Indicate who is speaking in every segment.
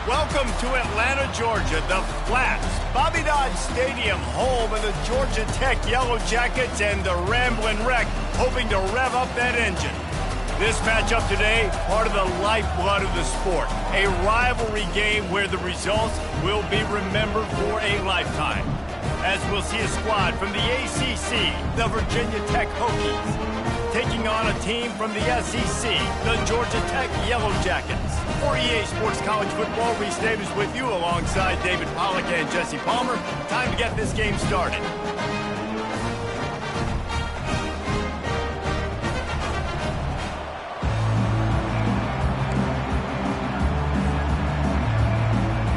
Speaker 1: Welcome to Atlanta, Georgia, the Flats, Bobby Dodd Stadium, home of the Georgia Tech Yellow Jackets and the Ramblin' Wreck, hoping to rev up that engine. This matchup today, part of the lifeblood of the sport, a rivalry game where the results will be remembered for a lifetime. As we'll see a squad from the ACC, the Virginia Tech Hokies, taking on a team from the SEC, the Georgia Tech Yellow Jackets. For EA Sports College Football, Reese Davis with you alongside David Pollack and Jesse Palmer. Time to get this game started.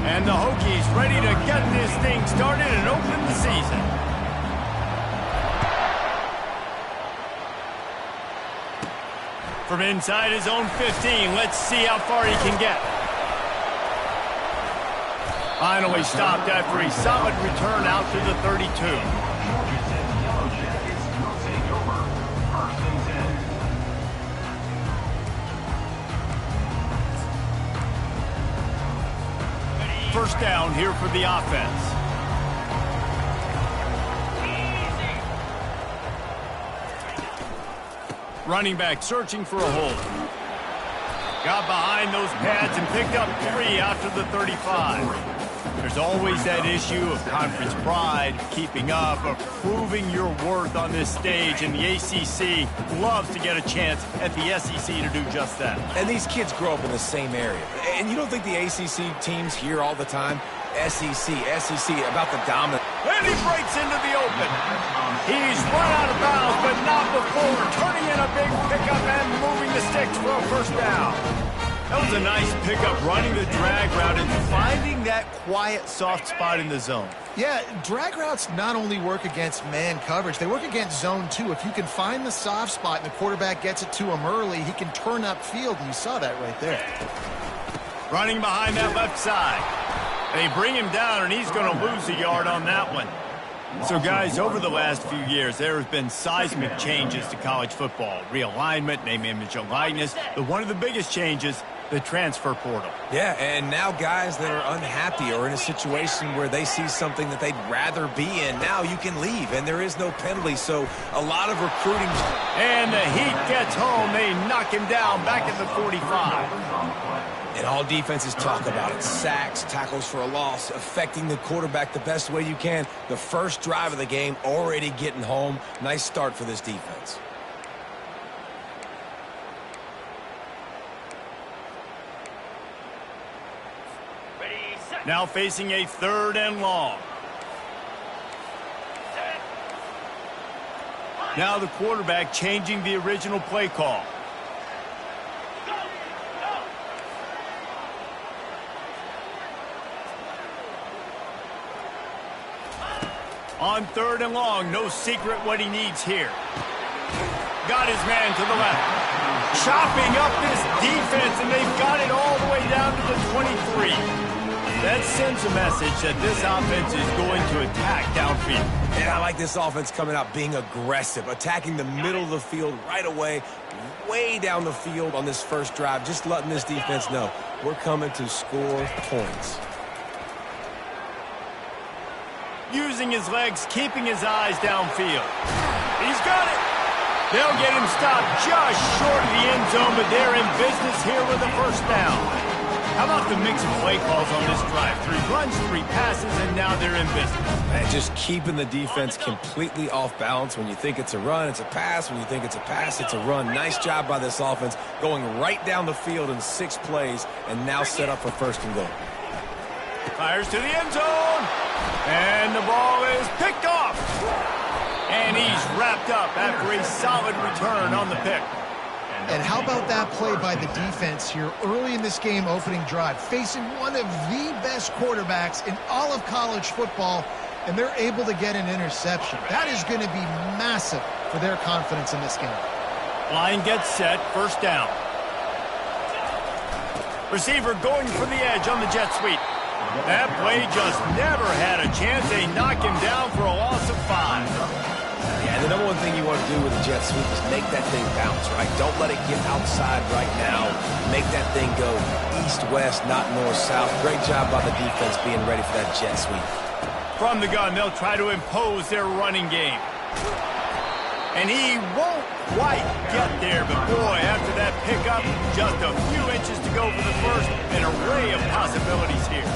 Speaker 1: And the Hokies ready to get this thing started and open the season. From inside his own 15, let's see how far he can get. Finally stopped after a solid return out to the 32. First down here for the offense. Running back searching for a hole. Got behind those pads and picked up 3 after the 35. There's always that issue of conference pride, keeping up, of proving your worth on this stage, and the ACC loves to get a chance at the SEC to do just that.
Speaker 2: And these kids grow up in the same area. And you don't think the ACC teams hear all the time, SEC, about the dominant.
Speaker 1: And he breaks into the open. He's run out of bounds, but not before turning in a big pickup and moving the sticks for a first down. That was a nice pickup, running the drag route and finding that quiet, soft spot in the zone.
Speaker 3: Yeah, drag routes not only work against man coverage, they work against zone too. If you can find the soft spot and the quarterback gets it to him early, he can turn upfield, and you saw that right there.
Speaker 1: Running behind that left side. They bring him down, and he's going to lose a yard on that one. So, guys, over the last few years, there have been seismic changes to college football. Realignment, name, image, and likeness. But one of the biggest changes, the transfer portal.
Speaker 2: Yeah, and now guys that are unhappy or in a situation where they see something that they'd rather be in, now you can leave, and there is no penalty. So a lot of recruiting.
Speaker 1: And the Heat gets home. They knock him down back at the 45.
Speaker 2: And all defenses talk about it. Sacks, tackles for a loss, affecting the quarterback the best way you can. The first drive of the game, already getting home. Nice start for this defense.
Speaker 1: Now facing a 3rd and long. Now the quarterback changing the original play call. On 3rd and long, no secret what he needs here. Got his man to the left. Chopping up this defense, and they've got it all the way down to the 23. That sends a message that this offense is going to attack downfield.
Speaker 2: And I like this offense coming out, being aggressive, attacking the middle of the field right away, way down the field on this first drive, just letting this defense know we're coming to score points.
Speaker 1: Using his legs, keeping his eyes downfield. He's got it. They'll get him stopped just short of the end zone, but they're in business here with a first down. How about the mix of play calls on this drive? 3 runs, 3 passes, and now they're in business.
Speaker 2: And just keeping the defense completely off balance. When you think it's a run, it's a pass. When you think it's a pass, it's a run. Nice job by this offense, going right down the field in 6 plays, and now set up for 1st and goal.
Speaker 1: Fires to the end zone. And the ball is picked off. And he's wrapped up after a solid return on the pick.
Speaker 3: And how about that play by the defense here early in this game opening drive, facing one of the best quarterbacks in all of college football, and they're able to get an interception. That is going to be massive for their confidence in this game.
Speaker 1: Line gets set, first down. Receiver going for the edge on the jet sweep. That play just never had a chance. They knock him down for a loss of 5.
Speaker 2: Yeah, And the number one thing you want to do with a jet sweep is make that thing bounce, right? Don't let it get outside right now. Make that thing go east-west, not north-south. Great job by the defense being ready for that jet sweep.
Speaker 1: From the gun, they'll try to impose their running game. And he won't quite get there, but boy, after that pickup, just a few inches to go for the first, an array of possibilities here.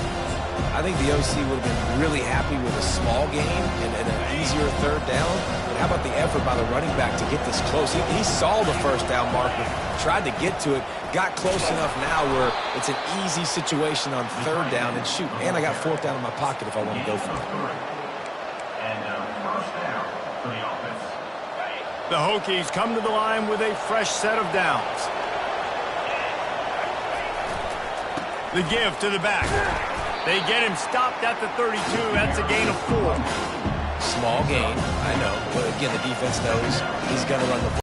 Speaker 2: I think the OC would have been really happy with a small gain and an easier third down. But how about the effort by the running back to get this close? He saw the first down marker, tried to get to it, got close enough now where it's an easy situation on third down and shoot. And I got fourth down in my pocket if I want to go for it.
Speaker 4: First down for the offense.
Speaker 1: The Hokies come to the line with a fresh set of downs. The give to the back. They get him stopped at the 32. That's a gain of 4.
Speaker 2: Small gain, I know. But again, the defense knows he's going to run the ball.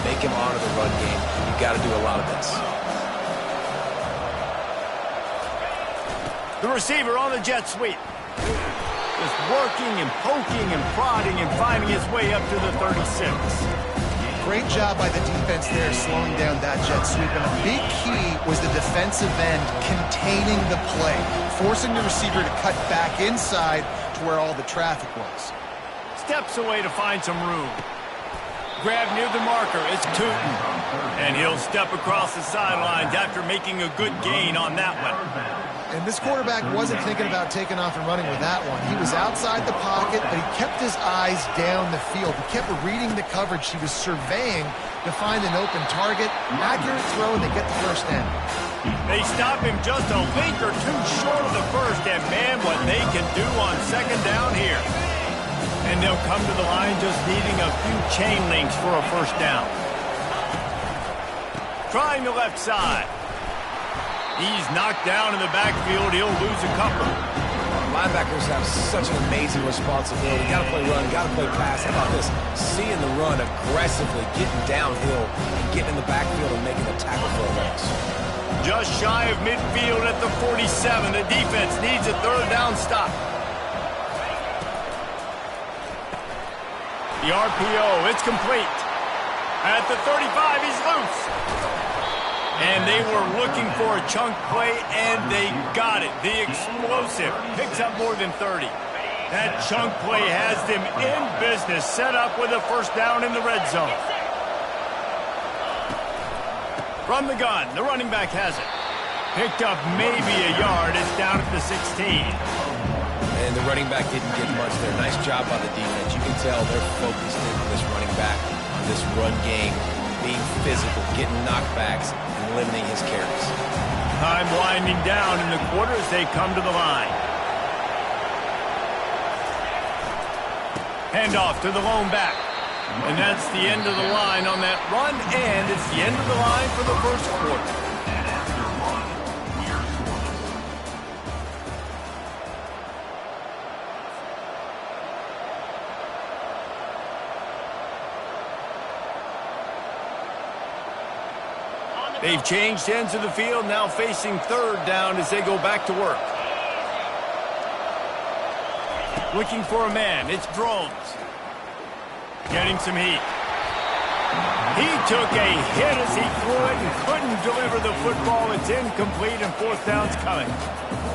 Speaker 2: Make him honor the run game. You've got to do a lot of this.
Speaker 1: The receiver on the jet sweep. Just working and poking and prodding and finding his way up to the 36.
Speaker 3: Great job by the defense there, slowing down that jet sweep. And a big key was the defensive end containing the play, forcing the receiver to cut back inside to where all the traffic was.
Speaker 1: Steps away to find some room. Grab near the marker. It's Tootin. And he'll step across the sidelines after making a good gain on that one.
Speaker 3: And this quarterback wasn't thinking about taking off and running with that one. He was outside the pocket, but he kept his eyes down the field. He kept reading the coverage. He was surveying to find an open target. Accurate throw, and they get the first down.
Speaker 1: They stop him just a link or two short of the first, and man, what they can do on second down here. And they'll come to the line just needing a few chain links for a first down. Trying the left side. He's knocked down in the backfield. He'll lose a couple.
Speaker 2: Linebackers have such an amazing responsibility. Got to play run, got to play pass. How about this? Seeing the run aggressively, getting downhill, and getting in the backfield and making a tackle for a loss.
Speaker 1: Just shy of midfield at the 47. The defense needs a third down stop. The RPO, it's complete. At the 35, he's loose. And they were looking for a chunk play, and they got it. The explosive picks up more than 30. That chunk play has them in business, set up with a first down in the red zone. From the gun, the running back has it. Picked up maybe a yard. It's down at the 16.
Speaker 2: And the running back didn't get much there. Nice job by the defense. You can tell they're focused into this running back, on this run game, being physical, getting knockbacks, and limiting his carries.
Speaker 1: Time winding down in the quarter as they come to the line. Handoff to the lone back. And that's the end of the line on that run, and it's the end of the line for the first quarter. They've changed ends of the field, now facing third down as they go back to work. Looking for a man, it's Drones. Getting some heat. He took a hit as he threw it and couldn't deliver the football. It's incomplete and fourth down's coming.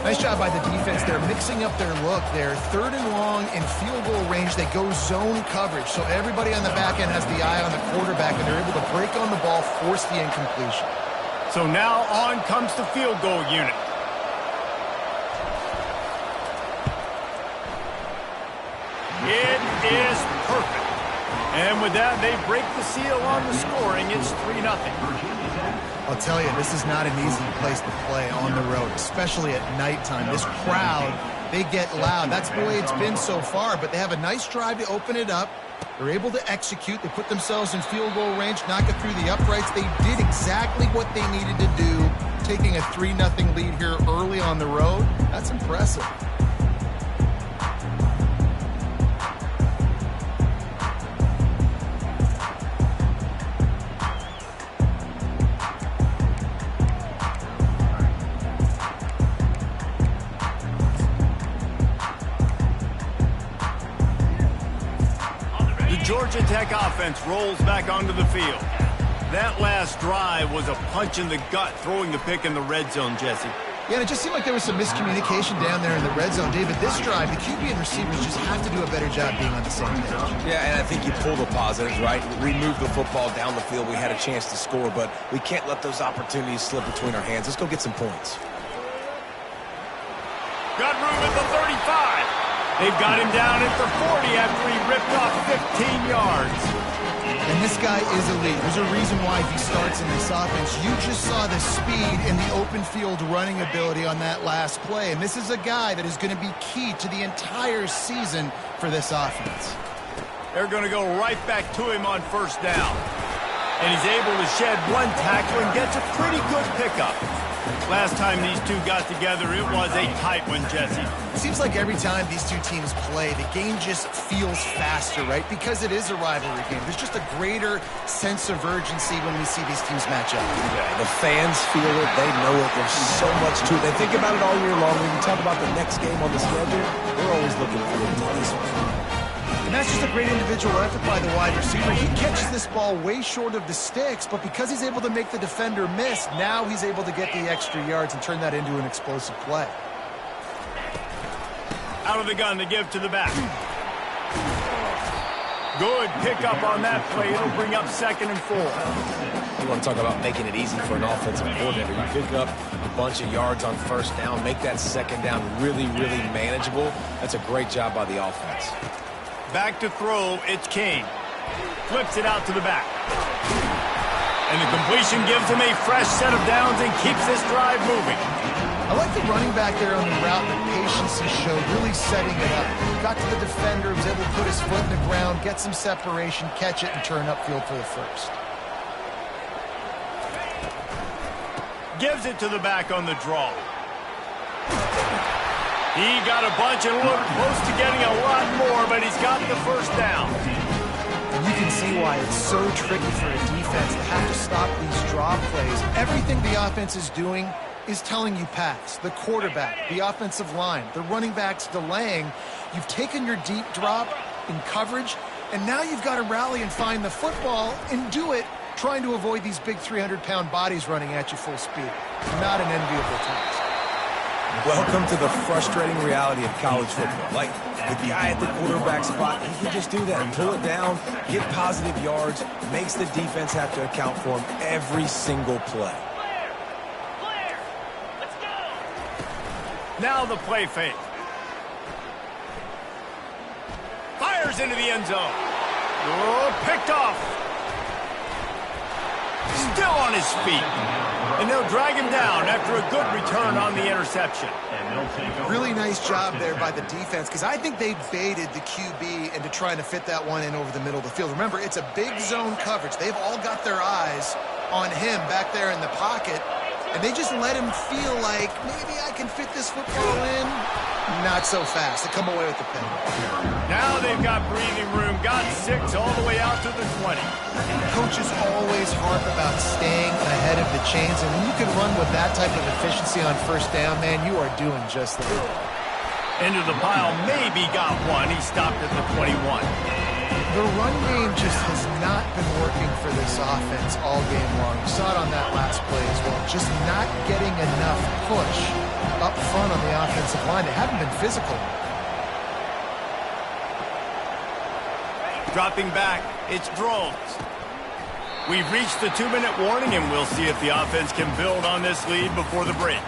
Speaker 3: Nice job by the defense there, mixing up their look there. Third and long in field goal range, they go zone coverage. So everybody on the back end has the eye on the quarterback, and they're able to break on the ball, force the incompletion.
Speaker 1: So now on comes the field goal unit. It is perfect. And with that, they break the seal on the scoring. It's 3-0.
Speaker 3: I'll tell you, this is not an easy place to play on the road, especially at nighttime. This crowd, they get loud. That's the way it's been so far, but they have a nice drive to open it up. They're able to execute. They put themselves in field goal range, knock it through the uprights. They did exactly what they needed to do, taking a 3-0 lead here early on the road. That's impressive.
Speaker 1: Georgia Tech offense rolls back onto the field. That last drive was a punch in the gut, throwing the pick in the red zone, Jesse.
Speaker 3: Yeah, and it just seemed like there was some miscommunication down there in the red zone. David, this drive, the QB and receivers just have to do a better job being on the same page.
Speaker 2: Yeah, and I think you pull the positives, right? We moved the football down the field. We had a chance to score, but we can't let those opportunities slip between our hands. Let's go get some points.
Speaker 1: Got room at the 35. They've got him down at the 40 after he ripped off 15 yards.
Speaker 3: And this guy is elite. There's a reason why he starts in this offense. You just saw the speed and the open field running ability on that last play. And this is a guy that is going to be key to the entire season for this offense.
Speaker 1: They're going to go right back to him on first down. And he's able to shed one tackle and gets a pretty good pickup. Last time these two got together, it was a tight one, Jesse.
Speaker 3: It seems like every time these two teams play, the game just feels faster, right? Because it is a rivalry game. There's just a greater sense of urgency when we see these teams match up.
Speaker 2: Yeah, the fans feel it. They know it. There's so much to it. They think about it all year long. When you talk about the next game on the schedule, we're always looking forward to this one.
Speaker 3: And that's just a great individual effort by the wide receiver. He catches this ball way short of the sticks, but because he's able to make the defender miss, now he's able to get the extra yards and turn that into an explosive play.
Speaker 1: Out of the gun to give to the back. Good pickup on that play. It'll bring up 2nd and 4.
Speaker 2: You want to talk about making it easy for an offensive coordinator. You pick up a bunch of yards on first down, make that second down really, really manageable. That's a great job by the offense.
Speaker 1: Back to throw, it's Kane. Flips it out to the back. And the completion gives him a fresh set of downs and keeps this drive moving.
Speaker 3: I like the running back there on the route, the patience he showed, really setting it up. Got to the defender, was able to put his foot in the ground, get some separation, catch it, and turn upfield for the first.
Speaker 1: Gives it to the back on the draw. He got a bunch and looked close to getting a lot more, but he's got the first down.
Speaker 3: And you can see why it's so tricky for a defense to have to stop these draw plays. Everything the offense is doing is telling you pass. The quarterback, the offensive line, the running backs delaying. You've taken your deep drop in coverage, and now you've got to rally and find the football and do it trying to avoid these big 300-pound bodies running at you full speed. Not an enviable task.
Speaker 2: Welcome to the frustrating reality of college football. Like, the guy at the quarterback spot, he can just do that. Pull it down, get positive yards, makes the defense have to account for him every single play.
Speaker 1: Clear. Let's go. Now the play fake. Fires into the end zone. Oh, picked off. Still on his feet. And they'll drag him down after a good return on the interception.
Speaker 3: Really nice job there by the defense, because I think they baited the QB into trying to fit that one in over the middle of the field. Remember, it's a big zone coverage. They've all got their eyes on him back there in the pocket, and they just let him feel like, maybe I can fit this football in. Not so fast. They come away with the pick.
Speaker 1: Now they've got breathing room. Got 6 all the way out to the 20.
Speaker 3: Coaches always harp about staying ahead of the chains, and when you can run with that type of efficiency on first down, man, you are doing just that.
Speaker 1: Into the pile, maybe got one. He stopped at the 21.
Speaker 3: The run game just has not been working for this offense all game long. You saw it on that last play as well. Just not getting enough push up front on the offensive line. They haven't been physical.
Speaker 1: Dropping back, it's Drones. We've reached the 2-minute warning, and we'll see if the offense can build on this lead before the break.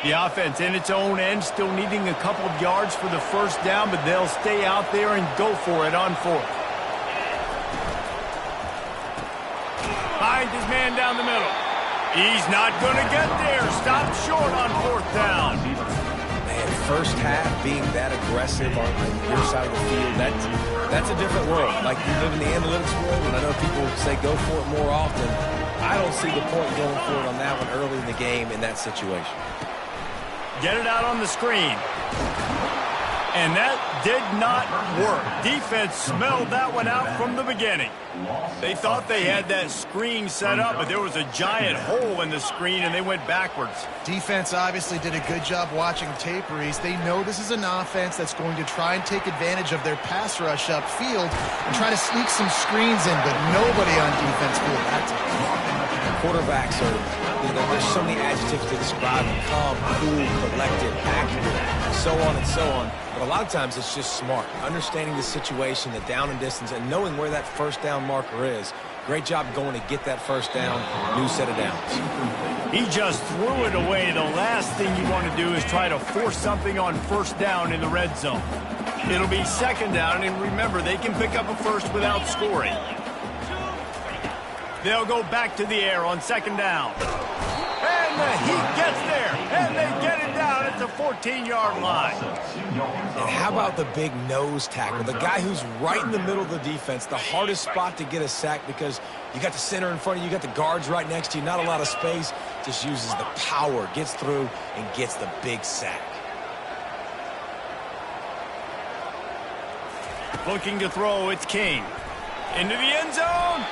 Speaker 1: The offense in its own end, still needing a couple of yards for the first down, but they'll stay out there and go for it on 4th. Finds his man down the middle. He's not going to get there. Stopped short on 4th down.
Speaker 2: Man, first half being that aggressive on your side of the field, that's a different world. Like, you live in the analytics world, and I know people say go for it more often. I don't see the point going for it on that one early in the game in that situation.
Speaker 1: Get it out on the screen. And that did not work. Defense smelled that one out from the beginning. They thought they had that screen set up, but there was a giant hole in the screen, and they went backwards.
Speaker 3: Defense obviously did a good job watching tape, Reese. They know this is an offense that's going to try and take advantage of their pass rush upfield and try to sneak some screens in, but nobody on defense fooled that time.
Speaker 2: Quarterbacks are, there's so many adjectives to describe them: calm, cool, collected, accurate, so on and so on. But a lot of times it's just smart, understanding the situation, the down and distance, and knowing where that first down marker is. Great job going to get that first down, new set of downs.
Speaker 1: He just threw it away. The last thing you want to do is try to force something on first down in the red zone. It'll be second down, and remember, they can pick up a first without scoring. They'll go back to the air on second down. And the Heat gets there, and they get it down at the 14-yard line.
Speaker 2: And how about the big nose tackle? The guy who's right in the middle of the defense, the hardest spot to get a sack because you got the center in front of you, you got the guards right next to you, not a lot of space. Just uses the power, gets through, and gets the big sack.
Speaker 1: Looking to throw, it's King. Into the end zone.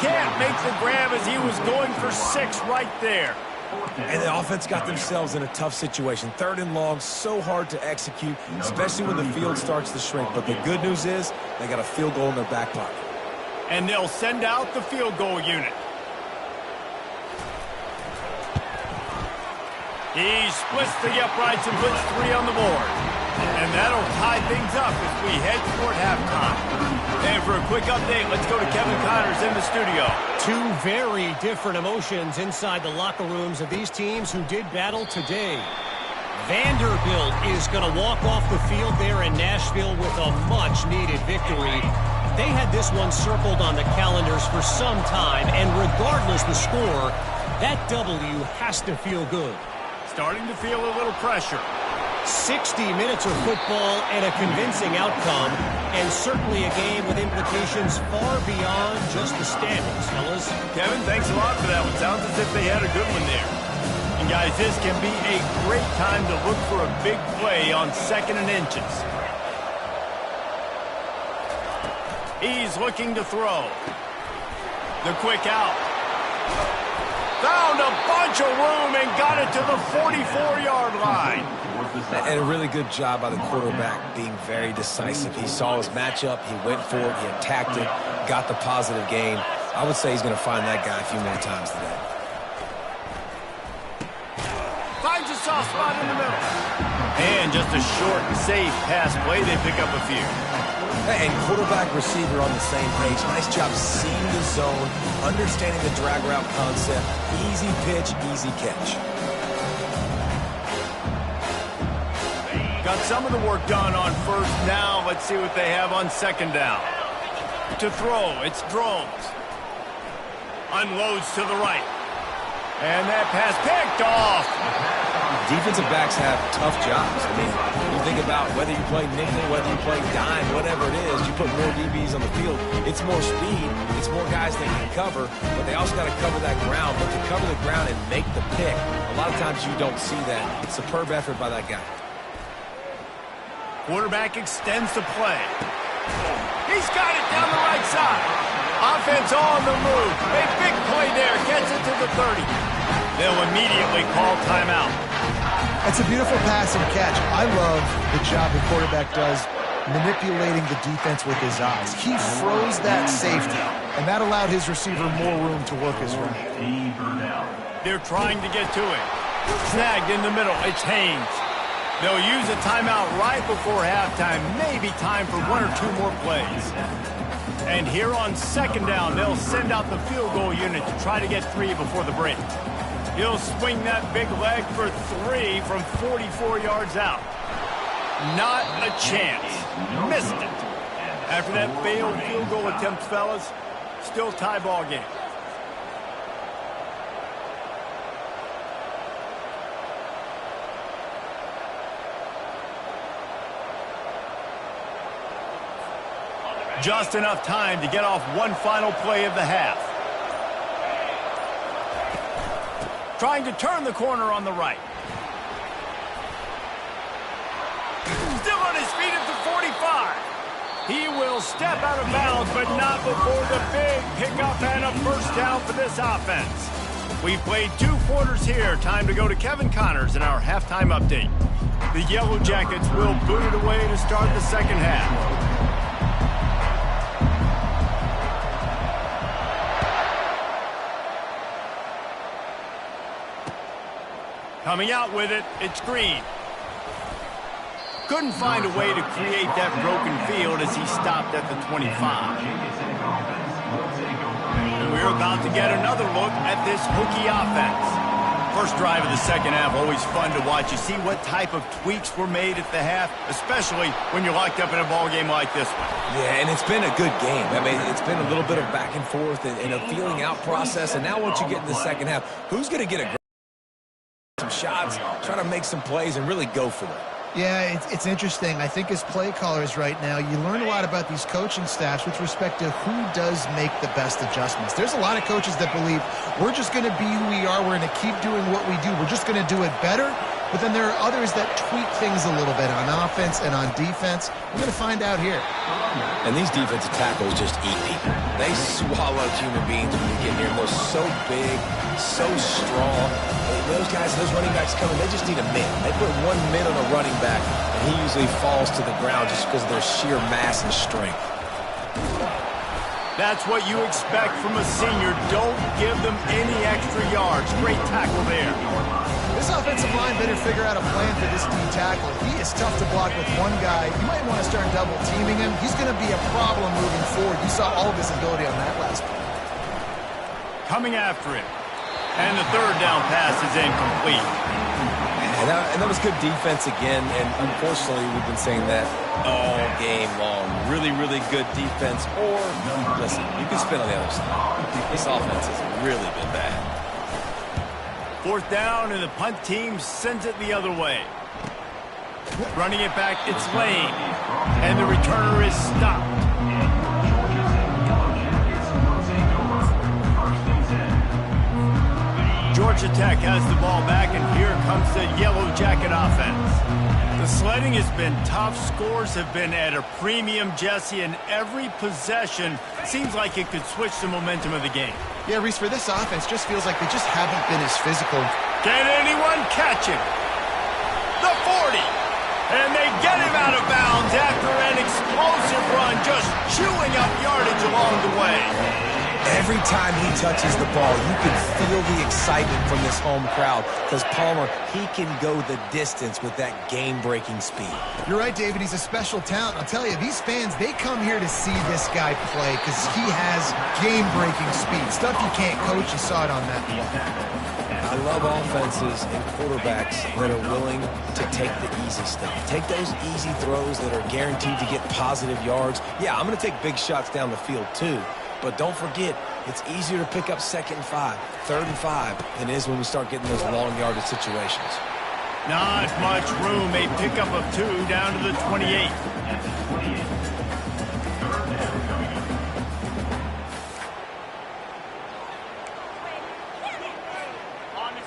Speaker 1: Can't make the grab as he was going for 6 right there.
Speaker 2: And the offense got themselves in a tough situation. 3rd and long, so hard to execute, especially when the field starts to shrink. But the good news is they got a field goal in their back pocket.
Speaker 1: And they'll send out the field goal unit. He splits the uprights and puts 3 on the board. And that'll tie things up as we head toward halftime. And for a quick update, let's go to Kevin Connors in the studio.
Speaker 5: 2 very different emotions inside the locker rooms of these teams who did battle today. Vanderbilt is going to walk off the field there in Nashville with a much-needed victory. They had this one circled on the calendars for some time, and regardless the score, that W has to feel good.
Speaker 1: Starting to feel a little pressure.
Speaker 5: 60 minutes of football and a convincing outcome, and certainly a game with implications far beyond just the standings, fellas.
Speaker 1: Kevin, thanks a lot for that one. Sounds as if they had a good one there. And guys, this can be a great time to look for a big play on 2nd and inches. He's looking to throw. The quick out. Found a bunch of room and got it to the 44-yard line.
Speaker 2: And a really good job by the quarterback being very decisive. He saw his matchup, he went for it, he attacked it, got the positive gain. I would say he's going to find that guy a few more times today.
Speaker 1: Finds a soft spot in the middle. And just a short, safe pass play. They pick up a few.
Speaker 2: And quarterback, receiver on the same page. Nice job seeing the zone, understanding the drag route concept. Easy pitch, easy catch.
Speaker 1: Got some of the work done on first. Now let's see what they have on 2nd down. To throw, it's Drones. Unloads to the right. And that pass picked off.
Speaker 2: Defensive backs have tough jobs. I mean, you think about whether you play nickel, whether you play dime, whatever it is, you put more DBs on the field. It's more speed. It's more guys that can cover, but they also got to cover that ground. But to cover the ground and make the pick, a lot of times you don't see that. Superb effort by that guy.
Speaker 1: Quarterback extends the play. He's got it down the right side. Offense on the move. A big play there. Gets it to the 30. They'll immediately call timeout.
Speaker 3: It's a beautiful pass and catch. I love the job the quarterback does manipulating the defense with his eyes. He froze that safety, and that allowed his receiver more room to work his route.
Speaker 1: They're trying to get to him. Snagged in the middle. It's Haynes. They'll use a timeout right before halftime. Maybe time for 1 or 2 more plays. And here on 2nd down, they'll send out the field goal unit to try to get 3 before the break. He'll swing that big leg for 3 from 44 yards out. Not a chance. Missed it. After that failed field goal attempt, fellas, still tie ball game. Just enough time to get off one final play of the half. Trying to turn the corner on the right. Still on his feet He'll step out of bounds, but not before the big pickup and a first down for this offense. We've played 2 quarters here. Time to go to Kevin Connors in our halftime update. The Yellow Jackets will boot it away to start the second half. Coming out with it, it's Green. Couldn't find a way to create that broken field as he stopped at the 25. And we're about to get another look at this Hokie offense. First drive of the second half, always fun to watch. You see what type of tweaks were made at the half, especially when you're locked up in a ball game like this one.
Speaker 2: Yeah, and it's been a good game. I mean, it's been a little bit of back and forth and a feeling out process. And now once you get in the second half, who's going to get some shots, try to make some plays, and really go for it?
Speaker 3: Yeah, it's interesting. I think as play callers right now, you learn a lot about these coaching staffs with respect to who does make the best adjustments. There's a lot of coaches that believe we're just going to be who we are. We're going to keep doing what we do. We're just going to do it better. But then there are others that tweak things a little bit on offense and on defense. We're going to find out here.
Speaker 2: And these defensive tackles just eat people. They swallow human beings when you get here. They're so big, so strong. Those guys, those running backs coming, they just need a min. They put 1 min on a running back, and he usually falls to the ground just because of their sheer mass and strength.
Speaker 1: That's what you expect from a senior. Don't give them any extra yards. Great tackle there.
Speaker 3: This offensive line better figure out a plan for this D tackle. He is tough to block with one guy. You might want to start double teaming him. He's going to be a problem moving forward. You saw all of his ability on that last play.
Speaker 1: Coming after him. And the third down pass is incomplete.
Speaker 2: And that was good defense again, and unfortunately we've been saying that all game long. Really, really good defense, or, listen, you can spin on the other side. This offense has really been bad.
Speaker 1: Fourth down, and the punt team sends it the other way. Running it back, it's Lane. And the returner is stopped. Georgia Tech has the ball back, and here comes the Yellow Jacket offense. The sledding has been tough. Scores have been at a premium, Jesse, and every possession seems like it could switch the momentum of the game.
Speaker 3: Yeah, Reese, for this offense, just feels like they just haven't been as physical.
Speaker 1: Can anyone catch it? The 40. And they get him out of bounds after an explosive run, just chewing up yardage along the way.
Speaker 2: Every time he touches the ball, you can feel the excitement from this home crowd because Palmer, he can go the distance with that game-breaking speed.
Speaker 3: You're right, David. He's a special talent. I'll tell you, these fans, they come here to see this guy play because he has game-breaking speed. Stuff you can't coach. You saw it on that play.
Speaker 2: I love offenses and quarterbacks that are willing to take the easy stuff. Take those easy throws that are guaranteed to get positive yards. Yeah, I'm going to take big shots down the field too. But don't forget, it's easier to pick up 2nd and 5, 3rd and 5 than it is when we start getting those long yardage situations.
Speaker 1: Not much room. A pickup of 2 down to the 28.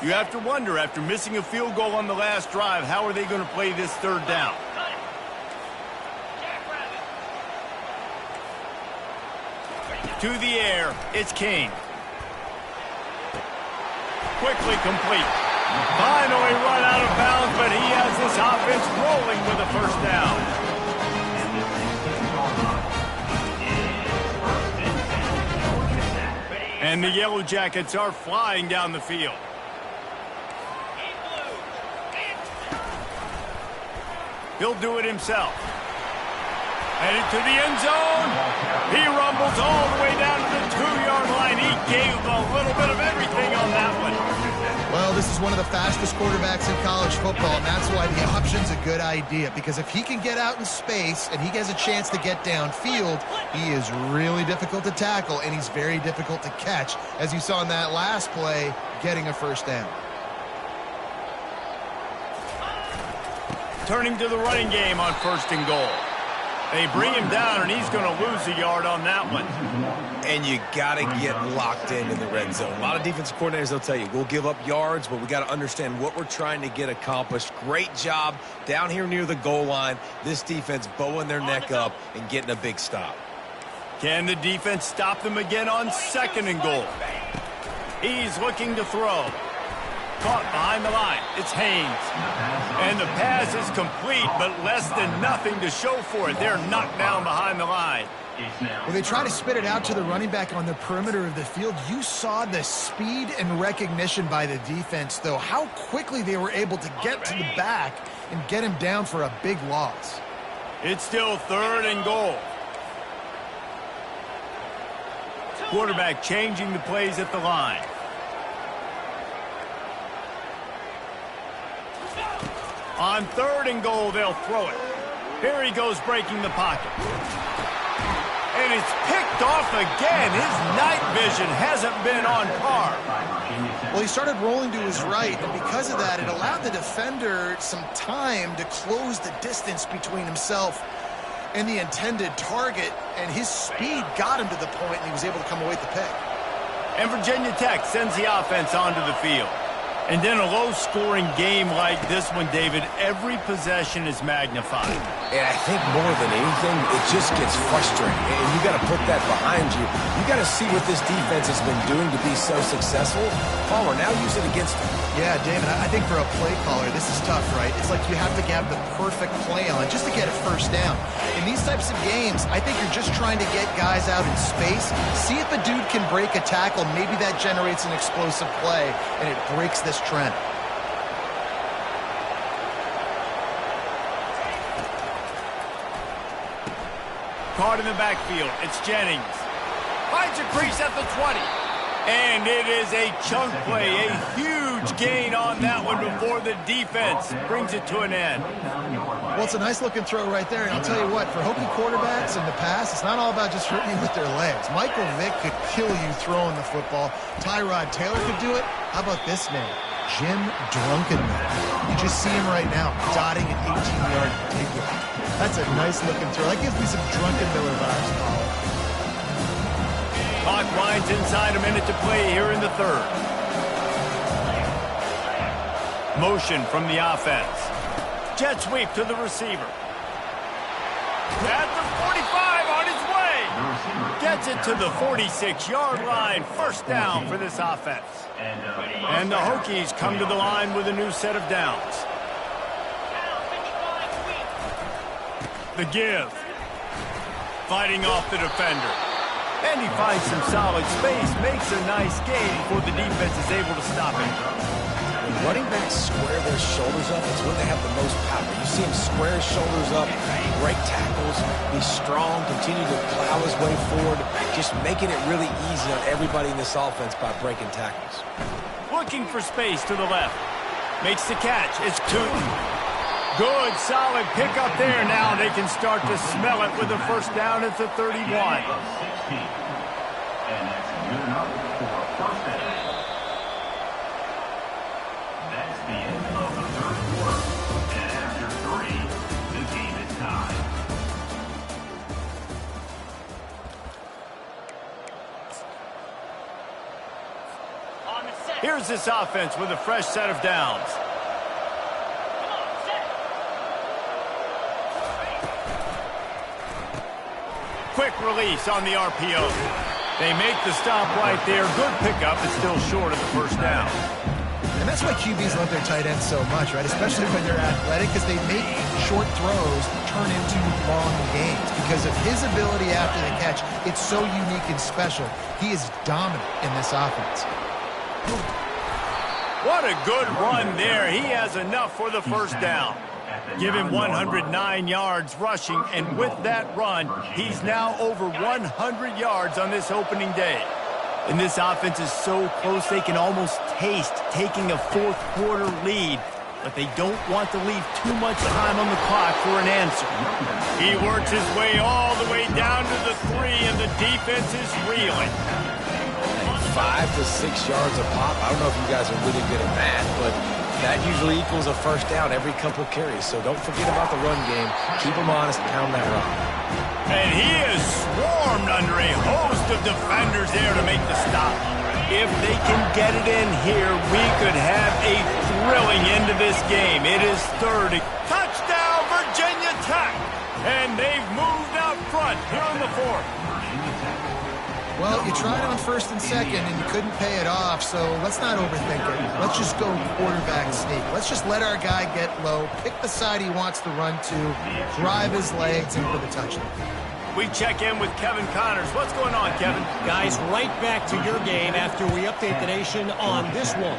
Speaker 1: You have to wonder, after missing a field goal on the last drive, how are they going to play this 3rd down? To the air, it's King. Quickly complete. Finally run out of bounds, but he has this offense rolling with a first down. And the Yellow Jackets are flying down the field. He'll do it himself. Headed to the end zone. He rumbles all the way down to the 2-yard line. He gave a little bit of everything on that one.
Speaker 3: Well, this is one of the fastest quarterbacks in college football, and that's why the option's a good idea. Because if he can get out in space and he has a chance to get downfield, he is really difficult to tackle, and he's very difficult to catch, as you saw in that last play, getting a first down.
Speaker 1: Turning to the running game on 1st and goal. They bring him down, and he's going to lose a yard on that one.
Speaker 2: And you got to get locked in the red zone. A lot of defensive coordinators, they'll tell you, we'll give up yards, but we got to understand what we're trying to get accomplished. Great job down here near the goal line. This defense bowing their neck up and getting a big stop.
Speaker 1: Can the defense stop them again on 2nd and goal? He's looking to throw. Caught behind the line. It's Haynes. And the pass is complete, but less than nothing to show for it. They're knocked down behind the line.
Speaker 3: When they try to spit it out to the running back on the perimeter of the field, you saw the speed and recognition by the defense, though, how quickly they were able to get to the back and get him down for a big loss.
Speaker 1: It's still 3rd and goal. Quarterback changing the plays at the line. On 3rd and goal, they'll throw it. Here he goes breaking the pocket. And it's picked off again. His night vision hasn't been on par.
Speaker 3: Well, he started rolling to his right, and because of that, it allowed the defender some time to close the distance between himself and the intended target, and his speed got him to the point, and he was able to come away with the pick.
Speaker 1: And Virginia Tech sends the offense onto the field. And then a low-scoring game like this one, David, every possession is magnified.
Speaker 2: And I think more than anything, it just gets frustrating. And you got to put that behind you. You got to see what this defense has been doing to be so successful. Palmer, now use it against them.
Speaker 3: Yeah, David, I think for a play caller, this is tough, right? It's like you have to have the perfect play on just to get a first down. In these types of games, I think you're just trying to get guys out in space, see if a dude can break a tackle. Maybe that generates an explosive play, and it breaks this trend.
Speaker 1: Caught in the backfield. It's Jennings. Finds a crease at the 20. And it is a chunk play, a huge gain on that one before the defense brings it to an end.
Speaker 3: Well, it's a nice-looking throw right there, and I'll tell you what, for Hokie quarterbacks in the past, it's not all about just hurting you with their legs. Michael Vick could kill you throwing the football. Tyrod Taylor could do it. How about this name? Jim Drunkenmiller. You just see him right now, dotting an 18-yard dig. That's a nice-looking throw. That gives me some Drunkenmiller vibes, Paul.
Speaker 1: Clock winds inside, a minute to play here in the 3rd. Motion from the offense. Jet sweep to the receiver. At the 45 on his way. Gets it to the 46-yard line. First down for this offense. And the Hokies come to the line with a new set of downs. The give. Fighting off the defender. And he finds some solid space, makes a nice gain before the defense is able to stop him.
Speaker 2: When running backs square their shoulders up, it's when they have the most power. You see him square his shoulders up, break tackles, be strong, continue to plow his way forward, just making it really easy on everybody in this offense by breaking tackles.
Speaker 1: Looking for space to the left. Makes the catch. It's Tootin. Good, solid pickup there. Now they can start to smell it with a first down at the 31.
Speaker 4: And that's good enough for a first down. That's the end of the 3rd quarter. And after 3, the game is tied.
Speaker 1: Here's this offense with a fresh set of downs. Quick release on the RPO. They make the stop right there. Good pickup, but still short of the first down.
Speaker 3: And that's why QBs love their tight ends so much, right? Especially when they're athletic, because they make short throws turn into long gains. Because of his ability after the catch, it's so unique and special. He is dominant in this offense.
Speaker 1: What a good run there. He has enough for the first down. Give him 109 yards rushing, and with that run, he's now over 100 yards on this opening day. And this offense is so close they can almost taste taking a 4th quarter lead, but they don't want to leave too much time on the clock for an answer. He works his way all the way down to the 3, and the defense is reeling.
Speaker 2: 5 to 6 yards a pop. I don't know if you guys are really good at that, but that usually equals a first down every couple carries. So don't forget about the run game. Keep them honest, pound that rock.
Speaker 1: And he is swarmed under a host of defenders there to make the stop. If they can get it in here, we could have a thrilling end to this game. It is 30. Touchdown, Virginia Tech! And they've moved out front here in the fourth.
Speaker 3: Well, you tried on first and second, and you couldn't pay it off, so let's not overthink it. Let's just go quarterback sneak. Let's just let our guy get low, pick the side he wants to run to, drive his legs, and for the touchdown.
Speaker 1: We check in with Kevin Connors. What's going on, Kevin?
Speaker 5: Guys, right back to your game after we update the nation on this one.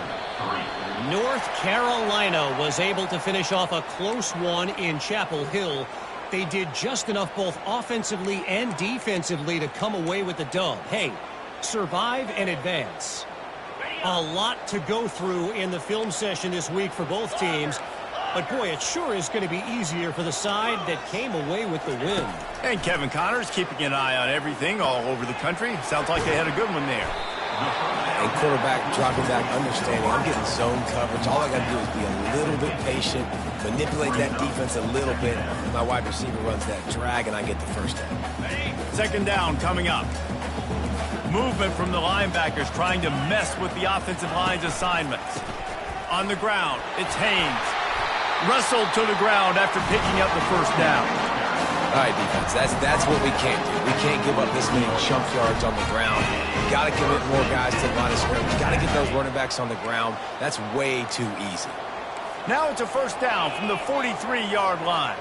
Speaker 5: North Carolina was able to finish off a close one in Chapel Hill. They did just enough both offensively and defensively to come away with the dub. Hey, survive and advance. A lot to go through in the film session this week for both teams. But, boy, it sure is going to be easier for the side that came away with the win.
Speaker 1: And Kevin Connors keeping an eye on everything all over the country. Sounds like they had a good one there.
Speaker 2: And quarterback dropping back, understanding I'm getting zone coverage. All I got to do is be a little bit patient, manipulate that defense a little bit. My wide receiver runs that drag, and I get the first down.
Speaker 1: Second down coming up. Movement from the linebackers trying to mess with the offensive line's assignments. On the ground, it's Haynes. Wrestled to the ground after picking up the first down.
Speaker 2: All right, defense, that's what we can't do. We can't give up this many chunk yards on the ground. We've got to commit more guys to the line of scrimmage. Got to get those running backs on the ground. That's way too easy.
Speaker 1: Now it's a first down from the 43-yard line.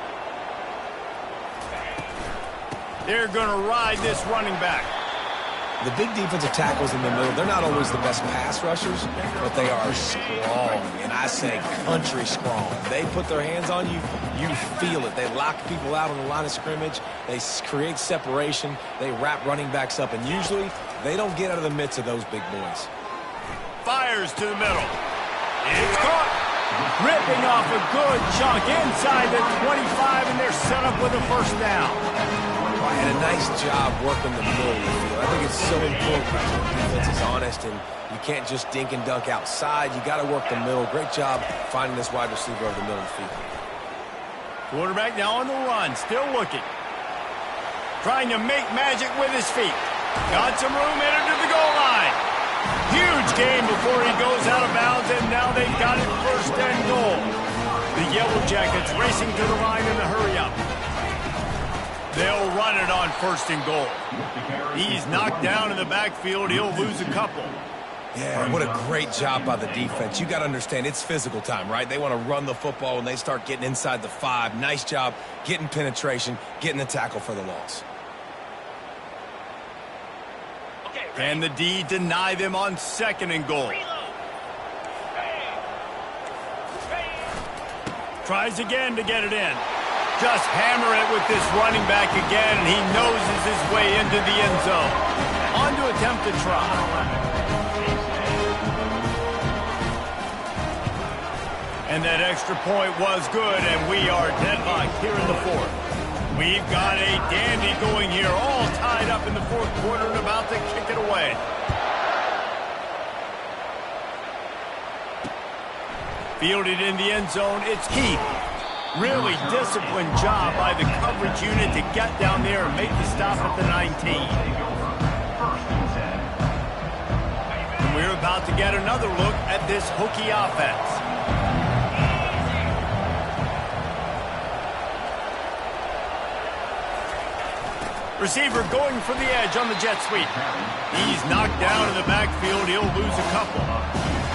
Speaker 1: They're going to ride this running back.
Speaker 2: The big defensive tackles in the middle, they're not always the best pass rushers, but they are strong, and I say country strong. They put their hands on you, you feel it. They lock people out on the line of scrimmage. They create separation. They wrap running backs up, and usually they don't get out of the midst of those big boys.
Speaker 1: Fires to the middle. It's caught. Ripping off a good chunk inside the 25, and they're set up with a first down.
Speaker 2: And a nice job working the middle of the field. I think it's so important that the defense is honest, and you can't just dink and dunk outside. You got to work the middle. Great job finding this wide receiver over the middle of the field.
Speaker 1: Quarterback now on the run, still looking. Trying to make magic with his feet. Got some room, entered to the goal line. Huge game before he goes out of bounds, and now they've got it first and goal. The Yellow Jackets racing to the line in the hurry-up. They'll run it on first and goal. He's knocked down in the backfield. He'll lose a couple.
Speaker 2: Yeah, what a great job by the defense. You got to understand, it's physical time, right? They want to run the football when they start getting inside the 5. Nice job getting penetration, getting the tackle for the loss.
Speaker 1: Can the D deny them on second and goal? Tries again to get it in. Just hammer it with this running back again, and he noses his way into the end zone. On to attempt to try. And that extra point was good, and we are deadlocked here in the fourth. We've got a dandy going here, all tied up in the fourth quarter and about to kick it away. Fielded in the end zone, it's Keith. Really disciplined job by the coverage unit to get down there and make the stop at the 19. And we're about to get another look at this Hokie offense. Receiver going for the edge on the jet sweep. He's knocked down in the backfield. He'll lose a couple.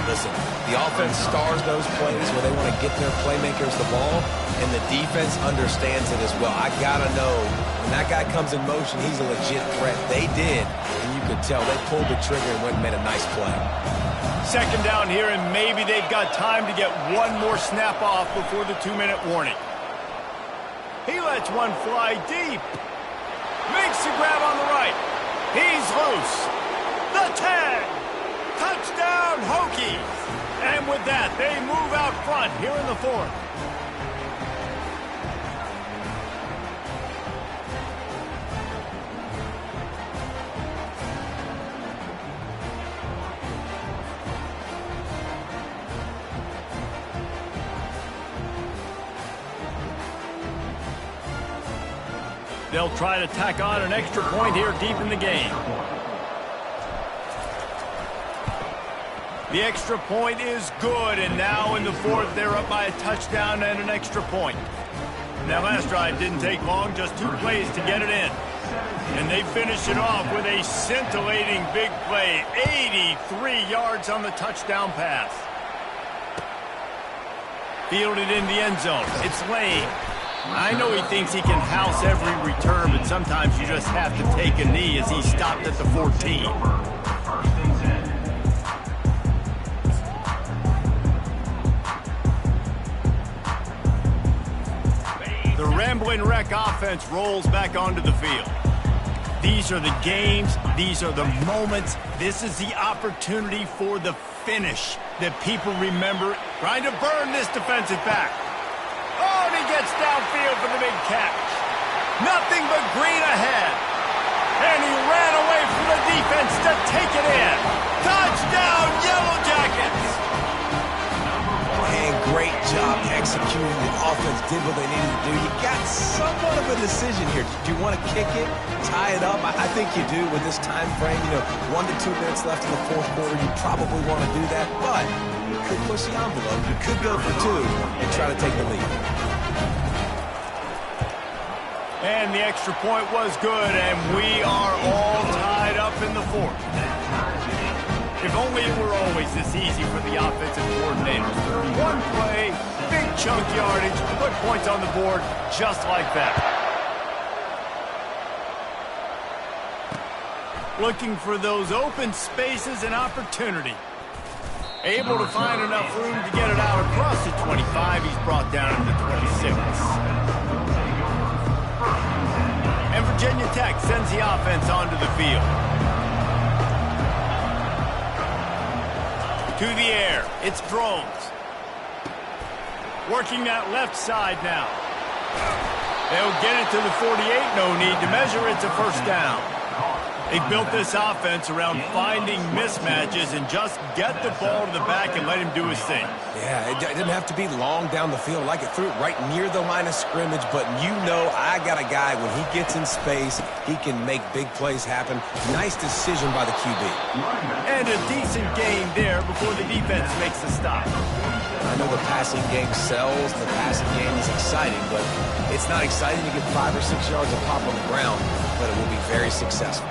Speaker 2: Listen, the offense stars those plays where they want to get their playmakers the ball, and the defense understands it as well. I got to know, when that guy comes in motion, he's a legit threat. They did, and you could tell they pulled the trigger and went and made a nice play.
Speaker 1: Second down here, and maybe they've got time to get one more snap off before the 2-minute warning. He lets one fly deep. Makes the grab on the right. He's loose. The 10. Touchdown, Hokies! And with that, they move out front here in the fourth. They'll try to tack on an extra point here deep in the game. The extra point is good, and now in the fourth, they're up by a touchdown and an extra point. That last drive didn't take long, just 2 plays to get it in. And they finish it off with a scintillating big play, 83 yards on the touchdown pass. Fielded in the end zone. It's Lane. I know he thinks he can house every return, but sometimes you just have to take a knee as he stopped at the 14. The Ramblin' Wreck offense rolls back onto the field. These are the games. These are the moments. This is the opportunity for the finish that people remember. Trying to burn this defensive back. Oh, and he gets downfield for the big catch. Nothing but green ahead. And he ran away from the defense to take it in. Touchdown, Yellow Jackets!
Speaker 2: And great job executing. The offense did what they needed to do. You got somewhat of a decision here. Do you want to kick it, tie it up? I think you do with this time frame. 1 to 2 minutes left in the fourth quarter. You probably want to do that, but you could push the envelope. You could go for 2 and try to take the lead.
Speaker 1: And the extra point was good, and we are all tied up in the fourth. If only it were always this easy for the offensive coordinators. 1 play, big chunk yardage, put points on the board just like that. Looking for those open spaces and opportunity. Able to find enough room to get it out across the 25. He's brought down to the 26. And Virginia Tech sends the offense onto the field. To the air, it's Drones. Working that left side now. They'll get it to the 48, no need to measure, it's a first down. They built this offense around finding mismatches and just get the ball to the back and let him do his thing.
Speaker 2: Yeah, it didn't have to be long down the field. Like it threw it right near the line of scrimmage, but I got a guy, when he gets in space, he can make big plays happen. Nice decision by the QB.
Speaker 1: And a decent gain there before the defense makes the stop.
Speaker 2: I know the passing game sells, the passing game is exciting, but it's not exciting to get 5 or 6 yards of pop on the ground, but it will be very successful.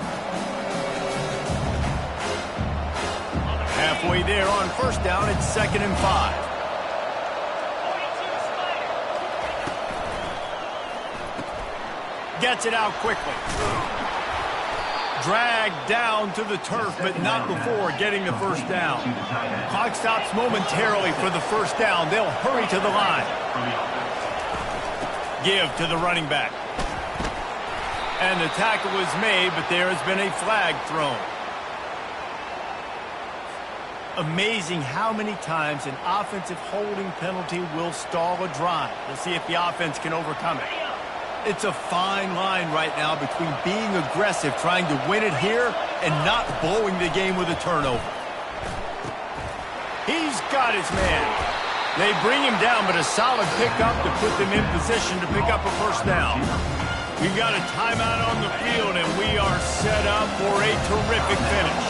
Speaker 1: Halfway there on first down, it's 2nd and 5. Gets it out quickly. Dragged down to the turf, but not before getting the first down. Clock stops momentarily for the first down. They'll hurry to the line. Give to the running back. And the tackle is made, but there has been a flag thrown. Amazing how many times an offensive holding penalty will stall a drive. We'll see if the offense can overcome it. It's a fine line right now between being aggressive, trying to win it here, and not blowing the game with a turnover. He's got his man. They bring him down, but a solid pickup to put them in position to pick up a first down. We've got a timeout on the field, and we are set up for a terrific finish.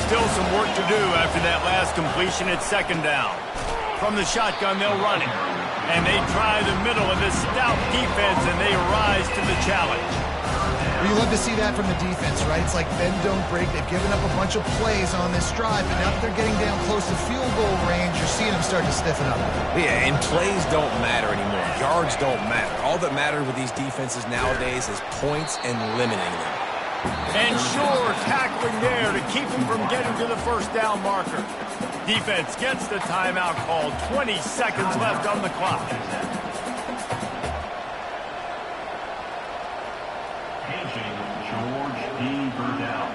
Speaker 1: Still some work to do after that last completion at 2nd down. From the shotgun, they'll run it. And they try the middle of this stout defense, and they rise to the challenge.
Speaker 3: Well, you love to see that from the defense, right? It's like bend, don't break. They've given up a bunch of plays on this drive, but now that they're getting down close to field goal range, you're seeing them start to stiffen up.
Speaker 2: Yeah, and plays don't matter anymore. Yards don't matter. All that matters with these defenses nowadays is points and limiting them.
Speaker 1: And sure, tackling there to keep him from getting to the first down marker. Defense gets the timeout called. 20 seconds left on the clock.
Speaker 4: Paging George D. Burdell.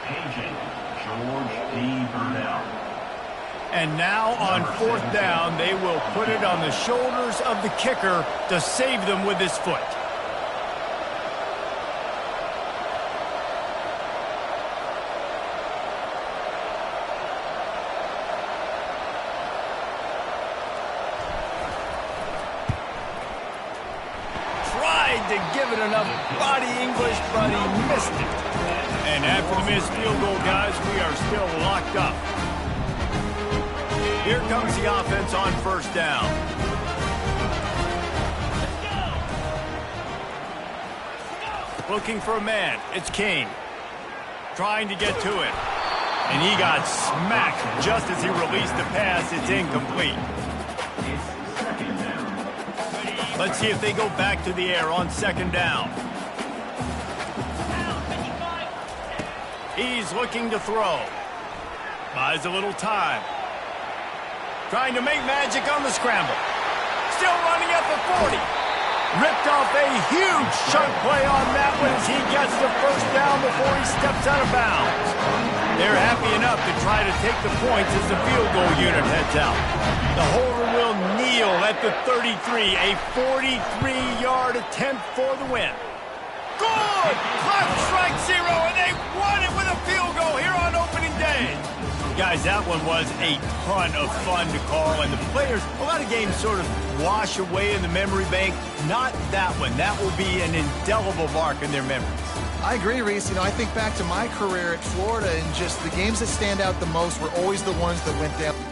Speaker 4: Paging George D. Burdell.
Speaker 1: And now on 4th down, they will put it on the shoulders of the kicker to save them with his foot. to give it enough body English, but he missed it. And after the missed field goal, guys, we are still locked up. Here comes the offense on first down. Looking for a man. It's King. Trying to get to it. And he got smacked just as he released the pass. It's incomplete. Let's see if they go back to the air on second down. He's looking to throw. Buys a little time. Trying to make magic on the scramble. Still running at the 40. Ripped off a huge chunk play on that one as he gets the first down before he steps out of bounds. They're happy enough to try to take the points as the field goal unit heads out. The holder will kneel at the 33, a 43-yard attempt for the win. Good! Clock strike zero, and they won it with a field goal here on opening day. Guys, that one was a ton of fun to call, and the players, a lot of games sort of wash away in the memory bank. Not that one. That will be an indelible mark in their memories.
Speaker 3: I agree, Reese. You know, I think back to my career at Florida, and just the games that stand out the most were always the ones that went down.